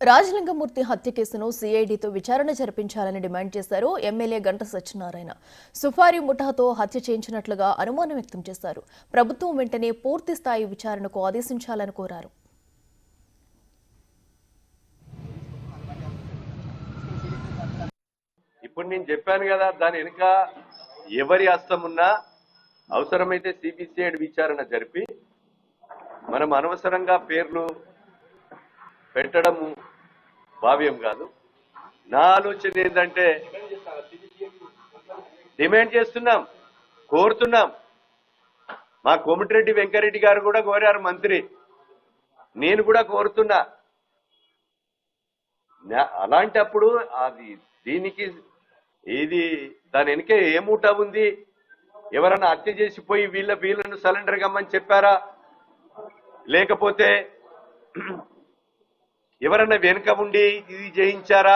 రాజలింగమూర్తి హత్య కేసును సీఐడీతో విచారణ జరిపించాలని డిమాండ్ చేశారు ఎమ్మెల్యే గంట సత్యనారాయణ. సుఫారీ ముఠాతో హత్య చేయించినట్లుగా అనుమానం వ్యక్తం చేశారు. ప్రభుత్వం వెంటనే పూర్తి స్థాయి విచారణకు ఆదేశించాలని కోరారు. ఇప్పుడు నేను చెప్పాను కదా, దాని వెనుక ఎవరి హస్తం ఉన్నా అవసరమైతే సిబిసిఐడి విచారణ జరిపి మనం అనవసరంగా పేర్లు పెట్టడం భావ్యం కాదు. నా ఆలోచన ఏంటంటే డిమాండ్ చేస్తున్నాం, కోరుతున్నాం. మా కోమటిరెడ్డి వెంకరెడ్డి గారు కూడా కోరారు, మంత్రి, నేను కూడా కోరుతున్నా. అలాంటప్పుడు అది దీనికి ఇది దాని వెనుక ఏమూట ఉంది? ఎవరన్నా హత్య చేసిపోయి వీళ్ళను సరెండర్ కమ్మని చెప్పారా, లేకపోతే ఎవరన్నా వెనుక ఉండి ఇది చేయించారా?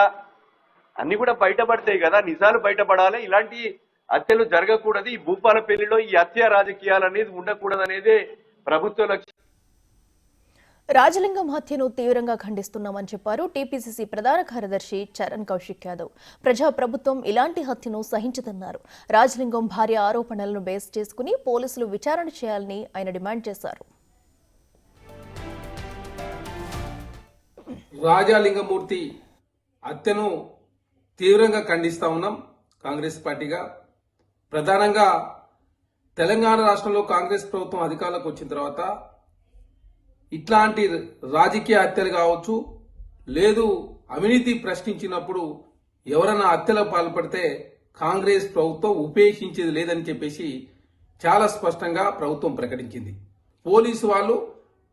అన్ని కూడా బయటపడతాయి కదా, నిజాలు బయటపడాలి. ఇలాంటి హత్యలు జరగకూడదు. ఈ భూపాలపల్లిలో ఈ హత్య రాజకీయాలు అనేది ఉండకూడదు అనేది ప్రభుత్వ లక్ష్యం. రాజలింగం హత్యను తీవ్రంగా ఖండిస్తున్నామని చెప్పారు టీపీసీసీ ప్రధాన కార్యదర్శి చరణ్ కౌశిక్ యాదవ్. ప్రజాప్రభుత్వం ఇలాంటి హత్యను సహించదన్నారు. రాజలింగం భార్య ఆరోపణలను బేస్ చేసుకుని పోలీసులు విచారణ చేయాలని ఆయన డిమాండ్ చేశారు. రాజలింగమూర్తి హత్యను తీవ్రంగా ఖండిస్తా ఉన్నాం కాంగ్రెస్ పార్టీగా. ప్రధానంగా తెలంగాణ రాష్ట్రంలో కాంగ్రెస్ ప్రభుత్వం అధికారంలోకి వచ్చిన తర్వాత ఇట్లాంటి రాజకీయ హత్యలు కావచ్చు, లేదు అవినీతి ప్రశ్నించినప్పుడు ఎవరైనా హత్యలకు పాల్పడితే కాంగ్రెస్ ప్రభుత్వం ఉపేక్షించేది లేదని చెప్పేసి చాలా స్పష్టంగా ప్రభుత్వం ప్రకటించింది. పోలీసు వాళ్ళు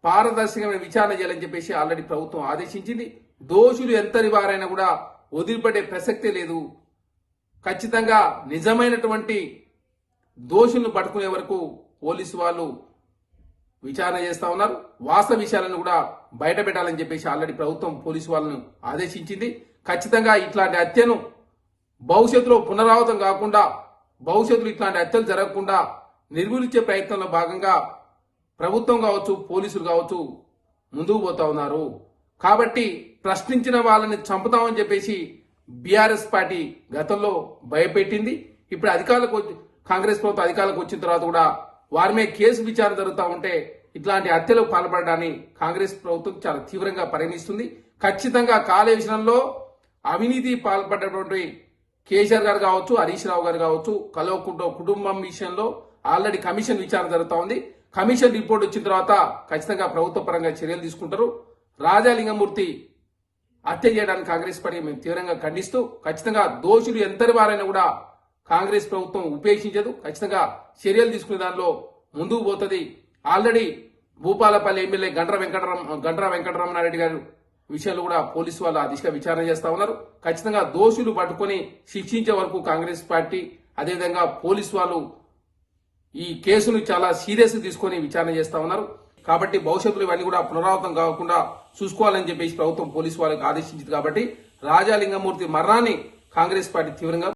పారదర్శకమైన విచారణ చేయాలని చెప్పేసి ఆల్రెడీ ప్రభుత్వం ఆదేశించింది. దోషులు ఎంతటి వారైనా కూడా వదిలిపడే ప్రసక్తే లేదు. ఖచ్చితంగా నిజమైనటువంటి దోషులను పట్టుకునే వరకు పోలీసు వాళ్ళు విచారణ చేస్తా ఉన్నారు. వాస్తవ విషయాలను కూడా బయట పెట్టాలని చెప్పేసి ఆల్రెడీ ప్రభుత్వం పోలీసు వాళ్ళను ఆదేశించింది. ఖచ్చితంగా ఇట్లాంటి హత్యను భవిష్యత్తులో పునరావృతం కాకుండా, భవిష్యత్తులో ఇట్లాంటి హత్యలు జరగకుండా నిర్మూలించే ప్రయత్నంలో భాగంగా ప్రభుత్వం కావచ్చు, పోలీసులు కావచ్చు ముందుకు పోతా ఉన్నారు. కాబట్టి ప్రశ్నించిన వాళ్ళని చంపుతామని చెప్పేసి బీఆర్ఎస్ పార్టీ గతంలో భయపెట్టింది. ఇప్పుడు కాంగ్రెస్ ప్రభుత్వం అధికారులకు వచ్చిన తర్వాత కూడా వారి మీద కేసు విచారణ జరుగుతూ ఉంటే ఇట్లాంటి హత్యలకు పాల్పడడాన్ని కాంగ్రెస్ ప్రభుత్వం చాలా తీవ్రంగా పరిగణిస్తుంది. ఖచ్చితంగా కాలే విషయంలో అవినీతి పాల్పడినటువంటి కేసీఆర్ గారు కావచ్చు, హరీష్ రావు గారు కావచ్చు, కల్వకుంట్ల కుటుంబం విషయంలో ఆల్రెడీ కమిషన్ విచారణ జరుగుతూ ఉంది. కమిషన్ రిపోర్ట్ వచ్చిన తర్వాత ఖచ్చితంగా ప్రభుత్వ పరంగా చర్యలు తీసుకుంటారు. రాజలింగమూర్తి హత్య చేయడానికి కాంగ్రెస్ పార్టీ మేము తీవ్రంగా ఖండిస్తూ, ఖచ్చితంగా దోషులు ఎంతటి వారైనా కూడా కాంగ్రెస్ ప్రభుత్వం ఉపేక్షించదు. ఖచ్చితంగా చర్యలు తీసుకునే దానిలో ముందుకు పోతుంది. ఆల్రెడీ భూపాలపల్లి ఎమ్మెల్యే గండ్ర వెంకటరమణారెడ్డి గారు విషయంలో కూడా పోలీసు వాళ్ళు ఆ దిశగా విచారణ చేస్తా ఉన్నారు. ఖచ్చితంగా దోషులు పట్టుకొని శిక్షించే వరకు కాంగ్రెస్ పార్టీ, అదేవిధంగా పోలీసు వాళ్ళు ఈ కేసును చాలా సీరియస్ తీసుకొని విచారణ చేస్తా ఉన్నారు. కాబట్టి భవిష్యత్తులో ఇవన్నీ కూడా పునరావృతం కాకుండా చూసుకోవాలని చెప్పేసి ప్రభుత్వం పోలీసు వాళ్ళకి ఆదేశించింది. కాబట్టి రాజలింగమూర్తి మరణాన్ని కాంగ్రెస్ పార్టీ తీవ్రంగా